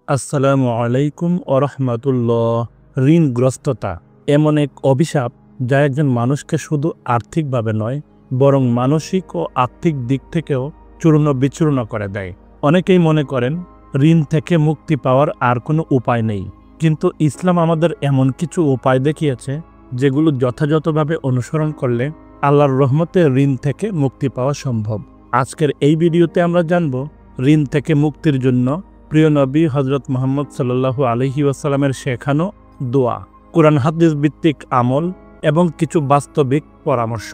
আসসালামু আলাইকুম ওরহমাতুল্লাহ। ঋণগ্রস্ততা এমন এক অভিশাপ যা একজন মানুষকে শুধু আর্থিকভাবে নয় বরং মানসিক ও আর্থিক দিক থেকেও চূর্ণ বিচূর্ণ করে দেয়। অনেকেই মনে করেন ঋণ থেকে মুক্তি পাওয়ার আর কোনো উপায় নেই, কিন্তু ইসলাম আমাদের এমন কিছু উপায় দেখিয়েছে যেগুলো যথাযথভাবে অনুসরণ করলে আল্লাহর রহমতে ঋণ থেকে মুক্তি পাওয়া সম্ভব। আজকের এই ভিডিওতে আমরা জানব ঋণ থেকে মুক্তির জন্য প্রিয় নবী হজরত মুহাম্মদ সাল্লাল্লাহু আলাইহি ওয়াসাল্লামের শেখানো দোয়া, কুরআন হাদিস ভিত্তিক আমল এবং কিছু বাস্তবিক পরামর্শ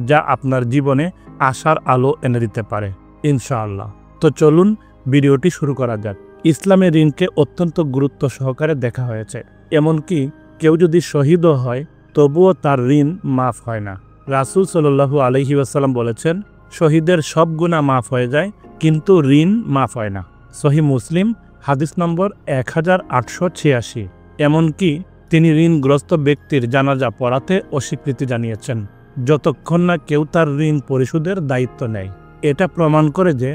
যা আপনার জীবনে আশার আলো এনে দিতে পারে ইনশাআল্লাহ। তো চলুন ভিডিওটি শুরু করা যাক। ইসলামে ঋণকে অত্যন্ত গুরুত্ব সহকারে দেখা হয়েছে, এমনকি কেউ যদি শহীদও হয় তবুও তার ঋণ মাফ হয় না। রাসূল সাল্লাল্লাহু আলাইহি ওয়াসাল্লাম বলেছেন, শহীদের সব গুনাহ মাফ হয়ে যায় কিন্তু ঋণ মাফ হয় না। সহিহ মুসলিম হাদিস নম্বর 1886। এমনকি তিনি ঋণগ্রস্ত ব্যক্তির জানাজা পড়াতে অস্বীকৃতি জানিয়েছেন যতক্ষণ না কেউ তার ঋণ পরিশোধের দায়িত্ব নেয়। এটা প্রমাণ করে যে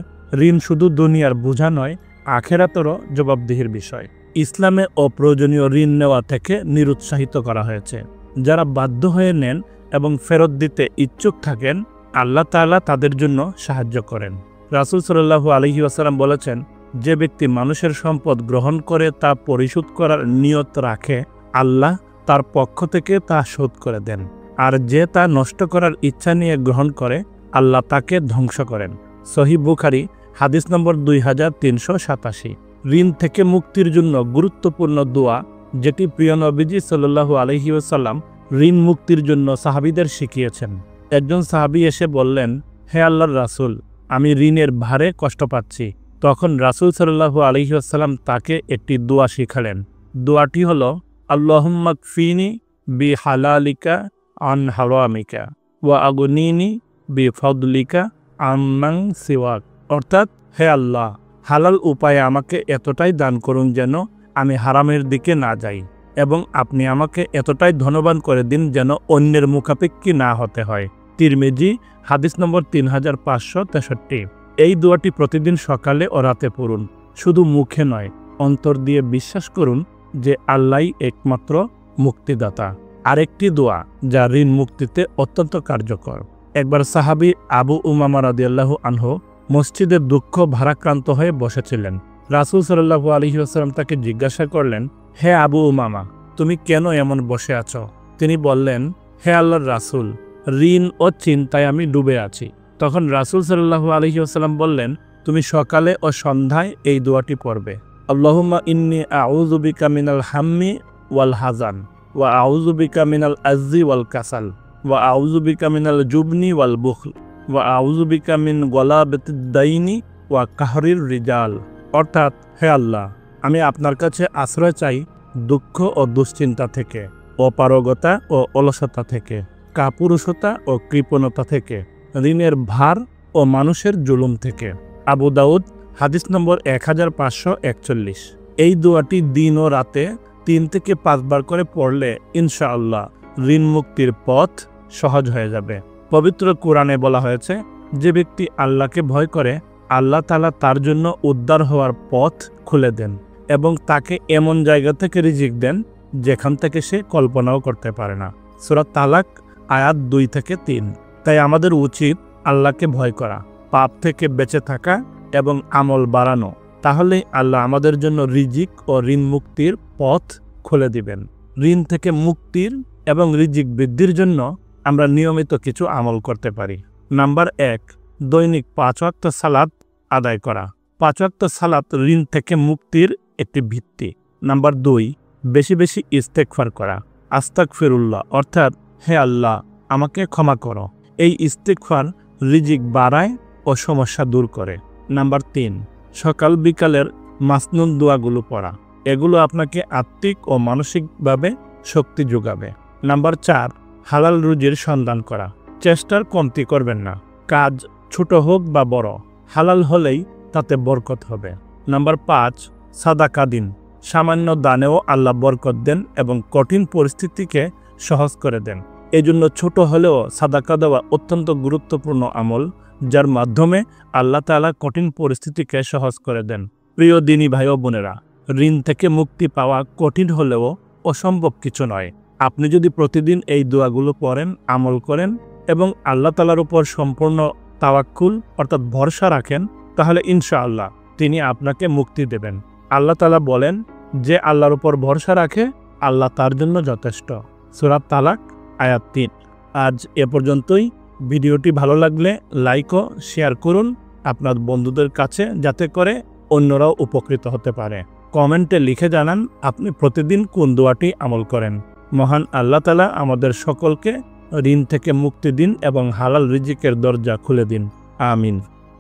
ঋণ শুধু দুনিয়ার বোঝা নয়, আখেরাতেরও জবাবদিহির বিষয়। ইসলামে অপ্রয়োজনীয় ঋণ নেওয়া থেকে নিরুৎসাহিত করা হয়েছে। যারা বাধ্য হয়ে নেন এবং ফেরত দিতে ইচ্ছুক থাকেন, আল্লাহ তাআলা তাদের জন্য সাহায্য করেন। রাসূল সাল্লাল্লাহু আলাইহি ওয়াসাল্লাম বলেছেন, যে ব্যক্তি মানুষের সম্পদ গ্রহণ করে তা পরিশোধ করার নিয়ত রাখে, আল্লাহ তার পক্ষ থেকে তা শোধ করে দেন। আর যে তা নষ্ট করার ইচ্ছা নিয়ে গ্রহণ করে, আল্লাহ তাকে ধ্বংস করেন। সহিহ বুখারী হাদিস নম্বর 2387। ঋণ থেকে মুক্তির জন্য গুরুত্বপূর্ণ দোয়া যেটি প্রিয় নবীজি সাল্লাল্লাহু আলাইহি ওয়াসাল্লাম ঋণ মুক্তির জন্য সাহাবীদের শিখিয়েছেন। একজন সাহাবী এসে বললেন, হে আল্লাহর রাসূল, আমি ঋণের ভারে কষ্ট পাচ্ছি। তখন রাসূল সাল্লাল্লাহু আলাইহি ওয়াসাল্লাম তাকে একটি দোয়া শিখালেন। দোয়াটি হলো, আল্লাহুম্মা কফিনি বিহালালিকা আন হারামিকা ওয়া আগনিনি বিফদলিকা আম্মান সিওয়াক। অর্থাৎ, হে আল্লাহ, হালাল উপায়ে আমাকে এতটাই দান করুন যেন আমি হারামের দিকে না যাই, এবং আপনি আমাকে এতটাই ধনবান করে দিন যেন অন্যের মুখাপেক্ষী না হতে হয়। তিরমিজি হাদিস নম্বর 3563। এই দোয়াটি প্রতিদিন সকালে ও রাতে পড়ুন। শুধু মুখে নয়, অন্তর দিয়ে বিশ্বাস করুন যে আল্লাহই একমাত্র মুক্তিদাতা। আরেকটি দোয়া যা ঋণ মুক্তিতে অত্যন্ত কার্যকর। একবার সাহাবী আবু উমামা রাদিয়াল্লাহু আনহু মসজিদে দুঃখ ভারাক্রান্ত হয়ে বসেছিলেন। রাসূল সাল্লাল্লাহু আলাইহি ওয়াসাল্লাম তাকে জিজ্ঞাসা করলেন, হে আবু উমামা, তুমি কেন এমন বসে আছো? তিনি বললেন, হে আল্লাহর রাসূল, ঋণ ও চিন্তায় আমি ডুবে আছি। তখন রাসূল সাল্লাল্লাহু আলাইহি ওয়াসাল্লাম বললেন, তুমি সকালে ও সন্ধ্যায় এই দোয়াটি পড়বে। আল্লাহুম্মা ইন্নী আউযু বিকা মিনাল হাম্মি ওয়াল হাযান ওয়া আউযু বিকা মিনাল আজজি ওয়াল কাসাল ওয়া আউযু বিকা মিনাল জুবনি ওয়াল বুখল ওয়া আউযু বিকা মিন গলাবাতিদ দাইনি ওয়া কাহরির রিজাল। অর্থাৎ, হে আল্লাহ, আমি আপনার কাছে আশ্রয় চাই দুঃখ ও দুশ্চিন্তা থেকে, অপারগতা ও অলসতা থেকে, কাপুরুষতা ও কৃপণতা থেকে, ঋণের ভার ও মানুষের জুলুম থেকে। আবু দাউদ হাদিস নম্বর 1541। এই দোয়াটি দিন ও রাতে 3 থেকে 5 বার করে পড়লে ইনশাআল্লাহ ঋণ মুক্তির পথ সহজ হয়ে যাবে। পবিত্র কোরআনে বলা হয়েছে, যে ব্যক্তি আল্লাহকে ভয় করে, আল্লাহ তাআলা তার জন্য উদ্ধার হওয়ার পথ খুলে দেন এবং তাকে এমন জায়গা থেকে রিজিক দেন যেখান থেকে সে কল্পনাও করতে পারে না। সূরা তালাক আয়াত 2 থেকে 3। তাই আমাদের উচিত আল্লাহকে ভয় করা, পাপ থেকে বেঁচে থাকা এবং আমল বাড়ানো। তাহলেই আল্লাহ আমাদের জন্য রিজিক ও ঋণ মুক্তির পথ খুলে দিবেন। ঋণ থেকে মুক্তির এবং রিজিক বৃদ্ধির জন্য আমরা নিয়মিত কিছু আমল করতে পারি। নাম্বার 1, দৈনিক 5 ওয়াক্ত সালাত আদায় করা। 5 ওয়াক্ত সালাত ঋণ থেকে মুক্তির একটি ভিত্তি। নাম্বার 2, বেশি বেশি ইস্তেগফার করা। আস্তাগফিরুল্লাহ অর্থাৎ, হে আল্লাহ, আমাকে ক্ষমা করো। এই ইস্তেগফার রিজিক বাড়ায় ও সমস্যা দূর করে। নাম্বার 3, সকাল বিকালের মাসনুন দোয়াগুলো পড়া। এগুলো আপনাকে আত্মিক ও মানসিকভাবে শক্তি যোগাবে। নাম্বার 4, হালাল রুজির সন্ধান করা। চেষ্টার কমতি করবেন না। কাজ ছোট হোক বা বড়, হালাল হলেই তাতে বরকত হবে। নাম্বার 5, সাদাকা দিন। সামান্য দানেও আল্লাহ বরকত দেন এবং কঠিন পরিস্থিতিকে সহজ করে দেন। এজন্য ছোট হলেও সাদাকা দেওয়া অত্যন্ত গুরুত্বপূর্ণ আমল, যার মাধ্যমে আল্লাহ তাআলা কঠিন পরিস্থিতিকে সহজ করে দেন। প্রিয় দিনী ভাই ও বোনেরা, ঋণ থেকে মুক্তি পাওয়া কঠিন হলেও অসম্ভব কিছু নয়। আপনি যদি প্রতিদিন এই দোয়াগুলো পড়েন, আমল করেন এবং আল্লাহ তাআলার উপর সম্পূর্ণ তাওয়াক্কুল অর্থাৎ ভরসা রাখেন, তাহলে ইনশাআল্লাহ তিনি আপনাকে মুক্তি দেবেন। আল্লাহ তাআলা বলেন, যে আল্লাহর উপর ভরসা রাখে আল্লাহ তার জন্য যথেষ্ট। সূরা তালাক আয়াত 3। আজ এ পর্যন্তই। ভিডিওটি ভালো লাগলে লাইক ও শেয়ার করুন আপনার বন্ধুদের কাছে, যাতে করে অন্যরাও উপকৃত হতে পারে। কমেন্টে লিখে জানান আপনি প্রতিদিন কোন দোয়াটি আমল করেন। মহান আল্লাহ তাআলা আমাদের সকলকে ঋণ থেকে মুক্তি দিন এবং হালাল রিজিকের দরজা খুলে দিন। আমিন।